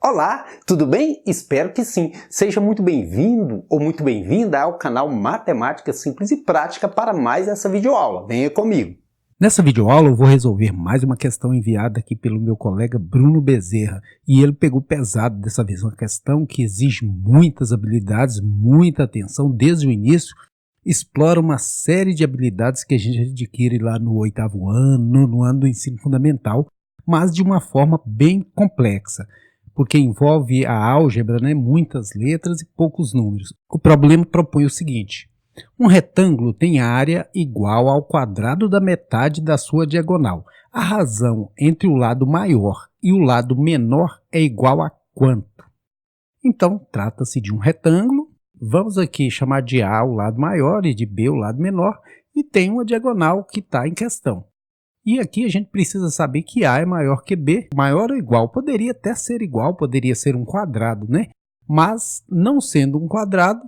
Olá, tudo bem? Espero que sim. Seja muito bem-vindo ou muito bem-vinda ao canal Matemática Simples e Prática para mais essa videoaula. Venha comigo. Nessa videoaula eu vou resolver mais uma questão enviada aqui pelo meu colega Bruno Bezerra, e ele pegou pesado dessa vez, uma questão que exige muitas habilidades, muita atenção desde o início, explora uma série de habilidades que a gente adquire lá no 8º ano, no ano do ensino fundamental, mas de uma forma bem complexa, porque envolve a álgebra, né, muitas letras e poucos números. O problema propõe o seguinte: um retângulo tem área igual ao quadrado da metade da sua diagonal. A razão entre o lado maior e o lado menor é igual a quanto? Então, trata-se de um retângulo. Vamos aqui chamar de A o lado maior e de B o lado menor, e tem uma diagonal que está em questão. E aqui a gente precisa saber que A é maior que B. Maior ou igual, poderia até ser igual, poderia ser um quadrado, né? Mas, não sendo um quadrado,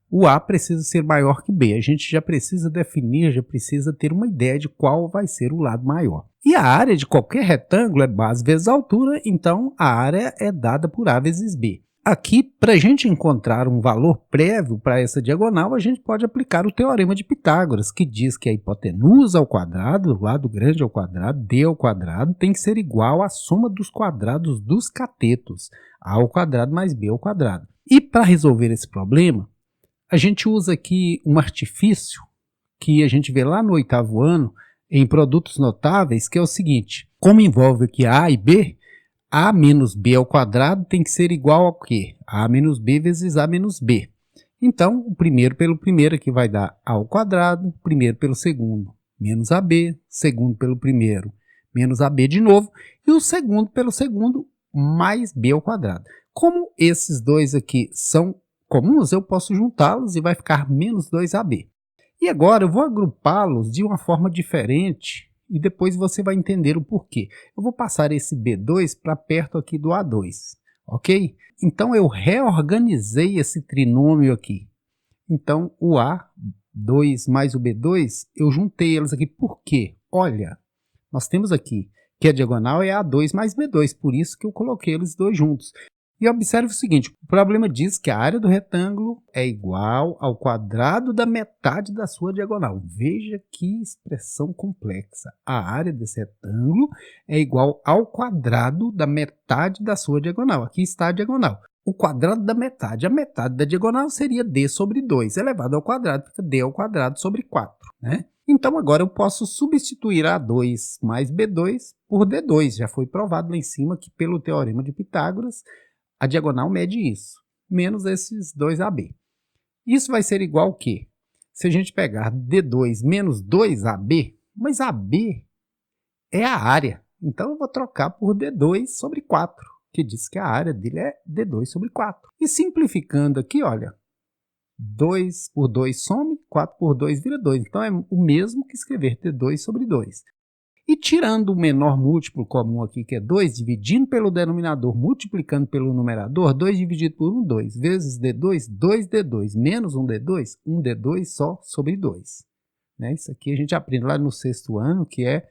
o A precisa ser maior que B. A gente já precisa definir, já precisa ter uma ideia de qual vai ser o lado maior. E a área de qualquer retângulo é base vezes altura, então a área é dada por A vezes B. Aqui, para a gente encontrar um valor prévio para essa diagonal, a gente pode aplicar o teorema de Pitágoras, que diz que a hipotenusa ao quadrado, o lado grande ao quadrado, D ao quadrado, tem que ser igual à soma dos quadrados dos catetos, A ao quadrado mais B ao quadrado. E para resolver esse problema, a gente usa aqui um artifício que a gente vê lá no 8º ano em produtos notáveis, que é o seguinte: como envolve aqui A e B, A menos B ao quadrado tem que ser igual ao quê? A menos B vezes A menos B. Então, o primeiro pelo primeiro aqui vai dar A ao quadrado, primeiro pelo segundo menos AB, segundo pelo primeiro menos AB de novo, e o segundo pelo segundo mais B ao quadrado. Como esses dois aqui são comuns, eu posso juntá-los e vai ficar menos 2AB. E agora eu vou agrupá-los de uma forma diferente e depois você vai entender o porquê. Eu vou passar esse B2 para perto aqui do A2, ok? Então eu reorganizei esse trinômio aqui. Então o A2 mais o B2, eu juntei eles aqui. Por quê? Olha, nós temos aqui que a diagonal é A2 mais B2, por isso que eu coloquei eles dois juntos. E observe o seguinte: o problema diz que a área do retângulo é igual ao quadrado da metade da sua diagonal. Veja que expressão complexa. A área desse retângulo é igual ao quadrado da metade da sua diagonal. Aqui está a diagonal. O quadrado da metade. A metade da diagonal seria D sobre 2, elevado ao quadrado, fica D ao quadrado sobre 4, né? Então, agora eu posso substituir A2 mais B2 por D2. Já foi provado lá em cima que, pelo teorema de Pitágoras, a diagonal mede isso, menos esses 2AB. Isso vai ser igual ao quê? Se a gente pegar D2 menos 2AB, mas AB é a área, então eu vou trocar por D2 sobre 4, que diz que a área dele é D2 sobre 4. E simplificando aqui, olha, 2 por 2 some, 4 por 2 vira 2. Então é o mesmo que escrever D2 sobre 2. E tirando o menor múltiplo comum aqui, que é 2, dividindo pelo denominador, multiplicando pelo numerador, 2 dividido por 1, 2, vezes D2, 2D2, menos 1D2, 1D2 só sobre 2. Né? Isso aqui a gente aprende lá no 6º ano, que é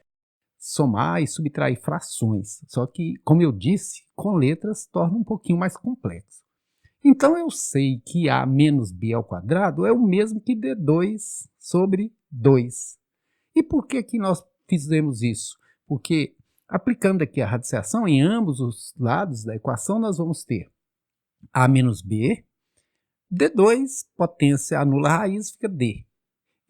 somar e subtrair frações. Só que, como eu disse, com letras torna um pouquinho mais complexo. Então eu sei que A menos B ao quadrado é o mesmo que D2 sobre 2. E por que que nós fizemos isso? Porque aplicando aqui a radiciação em ambos os lados da equação, nós vamos ter A menos B, D2, potência anula a raiz, fica D.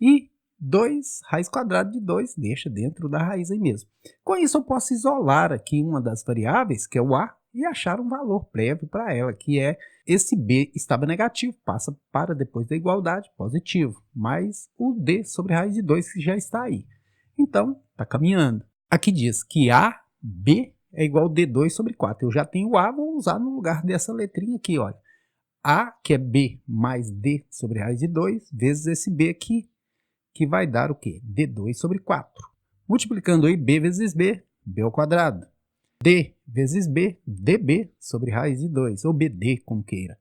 E 2, raiz quadrada de 2, deixa dentro da raiz aí mesmo. Com isso eu posso isolar aqui uma das variáveis, que é o A, e achar um valor prévio para ela, que é esse B estava negativo, passa para depois da igualdade, positivo, mais o D sobre raiz de 2 que já está aí. Então, está caminhando. Aqui diz que AB é igual a D2 sobre 4. Eu já tenho A, vou usar no lugar dessa letrinha aqui, olha. A, que é B mais D sobre raiz de 2, vezes esse B aqui, que vai dar o quê? D2 sobre 4. Multiplicando aí B vezes B, B ao quadrado. D vezes B, DB sobre raiz de 2, ou BD, como queira.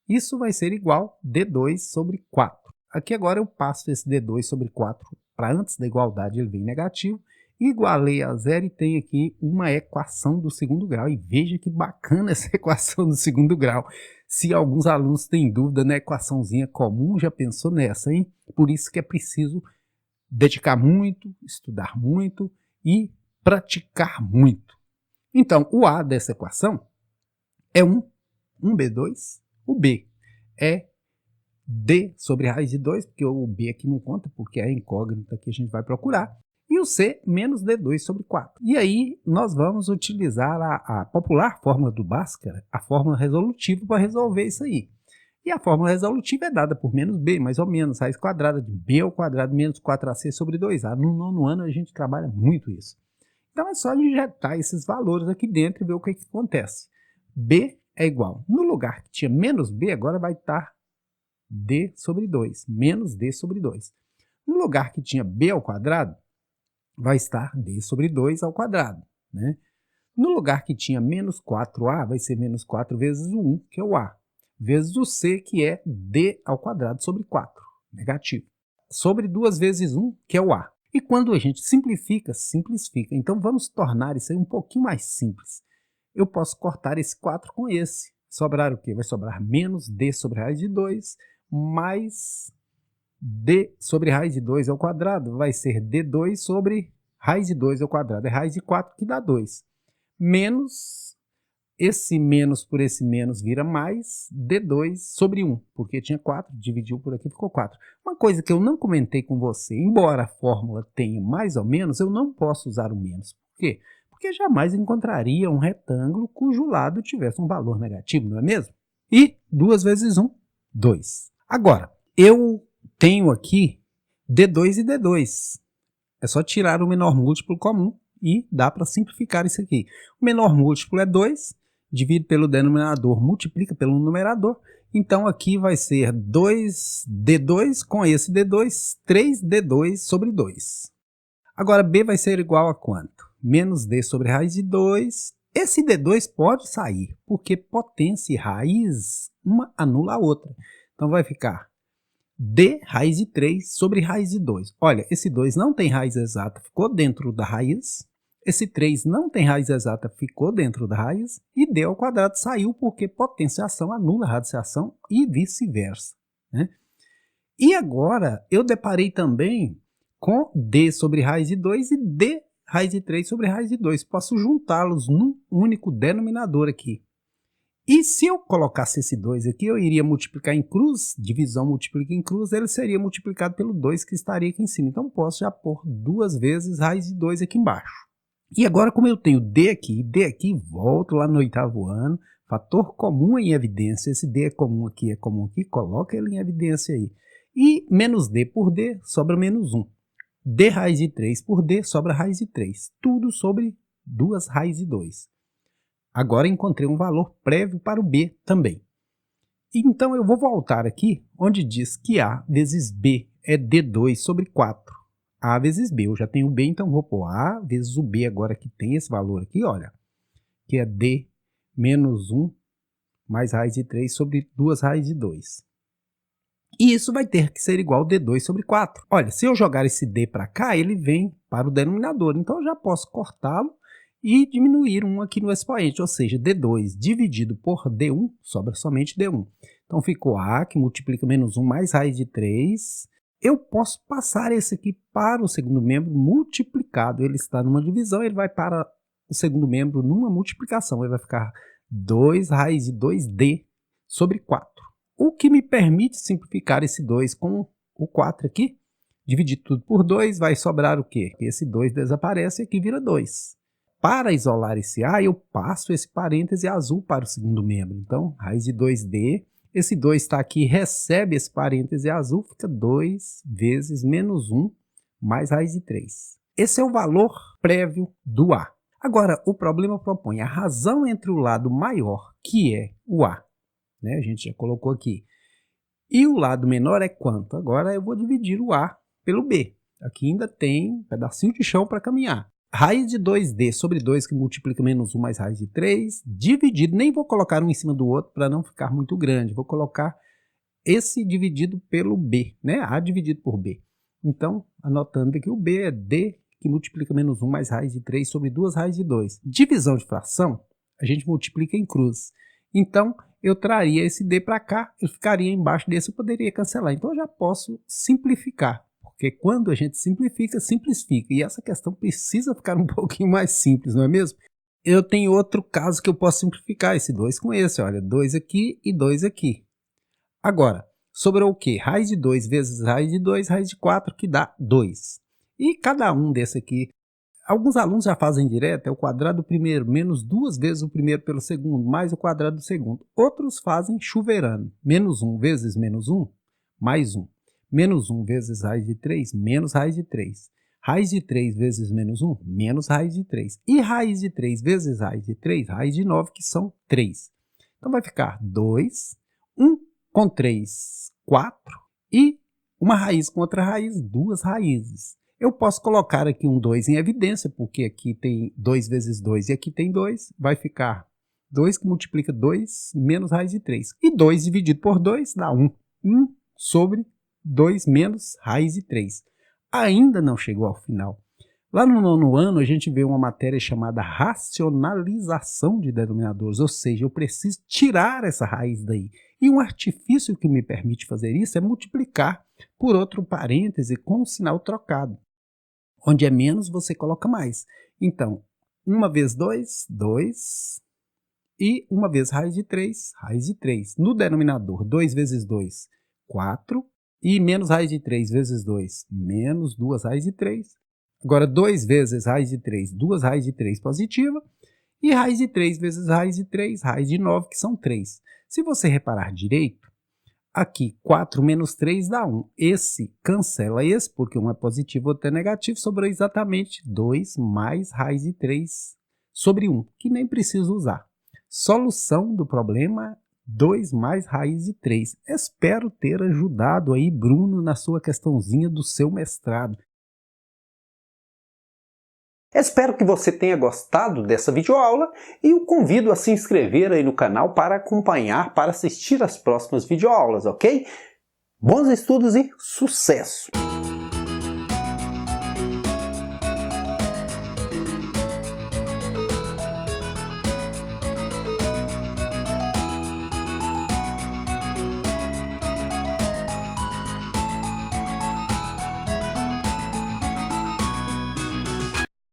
Isso vai ser igual a D2 sobre 4. Aqui agora eu passo esse D2 sobre 4 para antes da igualdade, ele vem negativo, igualei a zero e tenho aqui uma equação do segundo grau. E veja que bacana essa equação do segundo grau. Se alguns alunos têm dúvida na equaçãozinha comum, já pensou nessa, hein? Por isso que é preciso dedicar muito, estudar muito e praticar muito. Então, o A dessa equação é 1 B2. O B é D sobre raiz de 2, porque o B aqui não conta, porque é a incógnita que a gente vai procurar. E o C menos D2 sobre 4. E aí nós vamos utilizar a popular fórmula do Bhaskara, a fórmula resolutiva, para resolver isso aí. E a fórmula resolutiva é dada por menos B, mais ou menos, raiz quadrada de B ao quadrado menos 4AC sobre 2A. No nono ano a gente trabalha muito isso. Então é só injetar esses valores aqui dentro e ver o que acontece. B é igual. No lugar que tinha menos B, agora vai estar D sobre 2, menos D sobre 2. No lugar que tinha B ao quadrado, vai estar D sobre 2 ao quadrado, né? No lugar que tinha menos 4A, vai ser menos 4 vezes o 1, que é o A, vezes o C, que é D ao quadrado sobre 4, negativo, sobre 2 vezes 1, que é o A. E quando a gente simplifica, simplifica. Então vamos tornar isso aí um pouquinho mais simples. Eu posso cortar esse 4 com esse. Sobrar o quê? Vai sobrar menos D sobre raiz de 2, mais D sobre raiz de 2 ao quadrado vai ser D2 sobre raiz de 2 ao quadrado. É raiz de 4 que dá 2. Menos, esse menos por esse menos vira mais D2 sobre 1, porque tinha 4, dividiu por aqui, ficou 4. Uma coisa que eu não comentei com você, embora a fórmula tenha mais ou menos, eu não posso usar o menos. Por quê? Porque jamais encontraria um retângulo cujo lado tivesse um valor negativo, não é mesmo? E 2 vezes 1, 2. Agora, eu tenho aqui D2 e D2. É só tirar o menor múltiplo comum e dá para simplificar isso aqui. O menor múltiplo é 2, divide pelo denominador, multiplica pelo numerador. Então aqui vai ser 2D2 com esse D2, 3D2 sobre 2. Agora B vai ser igual a quanto? Menos D sobre raiz de 2. Esse D2 pode sair, porque potência e raiz, uma anula a outra. Então vai ficar D raiz de 3 sobre raiz de 2. Olha, esse 2 não tem raiz exata, ficou dentro da raiz. Esse 3 não tem raiz exata, ficou dentro da raiz. E D ao quadrado saiu porque potenciação anula radiciação e vice-versa, né? E agora eu deparei também com D sobre raiz de 2 e D raiz de 3 sobre raiz de 2. Posso juntá-los num único denominador aqui. E se eu colocasse esse 2 aqui, eu iria multiplicar em cruz, divisão multiplica em cruz, ele seria multiplicado pelo 2 que estaria aqui em cima. Então posso já pôr 2 vezes raiz de 2 aqui embaixo. E agora, como eu tenho D aqui, volto lá no 8º ano, fator comum em evidência, esse D é comum aqui, coloca ele em evidência aí. E menos D por D sobra menos 1. D raiz de 3 por D sobra raiz de 3. Tudo sobre 2 raiz de 2. Agora encontrei um valor prévio para o B também. Então eu vou voltar aqui, onde diz que A vezes B é D2 sobre 4. A vezes B, eu já tenho o B, então vou pôr A vezes o B agora que tem esse valor aqui, olha, que é D menos 1 mais raiz de 3 sobre 2 raiz de 2. E isso vai ter que ser igual a D2 sobre 4. Olha, se eu jogar esse D para cá, ele vem para o denominador, então eu já posso cortá-lo e diminuir 1 aqui no expoente, ou seja, D2 dividido por D1 sobra somente D1. Então ficou A, que multiplica menos 1 mais raiz de 3. Eu posso passar esse aqui para o segundo membro multiplicado. Ele está numa divisão, ele vai para o segundo membro numa multiplicação. Ele vai ficar 2 raiz de 2D sobre 4. O que me permite simplificar esse 2 com o 4 aqui. Dividir tudo por 2, vai sobrar o quê? Esse 2 desaparece e aqui vira 2. Para isolar esse A, eu passo esse parêntese azul para o segundo membro. Então, raiz de 2D. Esse 2 está aqui, recebe esse parêntese azul, fica 2 vezes menos 1 mais raiz de 3. Esse é o valor prévio do A. Agora, o problema propõe a razão entre o lado maior, que é o A, né? A gente já colocou aqui. E o lado menor é quanto? Agora eu vou dividir o A pelo B. Aqui ainda tem um pedacinho de chão para caminhar. Raiz de 2D sobre 2, que multiplica menos 1 mais raiz de 3, dividido, nem vou colocar um em cima do outro para não ficar muito grande. Vou colocar esse dividido pelo B, né? A dividido por B. Então, anotando aqui, o B é D que multiplica menos 1 mais raiz de 3 sobre 2 raiz de 2. Divisão de fração, a gente multiplica em cruz. Então, eu traria esse D para cá, eu ficaria embaixo desse, eu poderia cancelar. Então, eu já posso simplificar, porque quando a gente simplifica, simplifica. E essa questão precisa ficar um pouquinho mais simples, não é mesmo? Eu tenho outro caso que eu posso simplificar esse 2 com esse, olha, 2 aqui e 2 aqui. Agora, sobrou o quê? Raiz de 2 vezes raiz de 2, raiz de 4, que dá 2. E cada um desse aqui, alguns alunos já fazem direto, é o quadrado do primeiro menos 2 vezes o primeiro pelo segundo, mais o quadrado do segundo. Outros fazem chuveirando. Menos 1 vezes menos 1, mais 1. Menos 1 vezes raiz de 3, menos raiz de 3. Raiz de 3 vezes menos 1, menos raiz de 3. E raiz de 3 vezes raiz de 3, raiz de 9, que são 3. Então vai ficar 2, 1 com 3, 4, e uma raiz com outra raiz, 2 raízes. Eu posso colocar aqui um 2 em evidência, porque aqui tem 2 vezes 2 e aqui tem 2, vai ficar 2 que multiplica 2 menos raiz de 3. E 2 dividido por 2 dá 1. 1 sobre 2 menos raiz de 3. Ainda não chegou ao final. Lá no 9º ano, a gente vê uma matéria chamada racionalização de denominadores, ou seja, eu preciso tirar essa raiz daí. E um artifício que me permite fazer isso é multiplicar por outro parêntese com o sinal trocado. Onde é menos, você coloca mais. Então, 1 vezes 2, 2. E 1 vez raiz de 3, raiz de 3. No denominador, 2 vezes 2, 4. E menos raiz de 3 vezes 2, menos 2 raiz de 3. Agora, 2 vezes raiz de 3, 2 raiz de 3 positiva. E raiz de 3 vezes raiz de 3, raiz de 9, que são 3. Se você reparar direito, aqui 4 menos 3 dá 1. Esse cancela esse, porque um é positivo, outro é negativo. Sobrou exatamente 2 mais raiz de 3 sobre 1, que nem preciso usar. Solução do problema, 2 mais raiz de 3. Espero ter ajudado aí, Bruno, na sua questãozinha do seu mestrado. Espero que você tenha gostado dessa videoaula e o convido a se inscrever aí no canal para acompanhar, para assistir às próximas videoaulas, ok? Bons estudos e sucesso!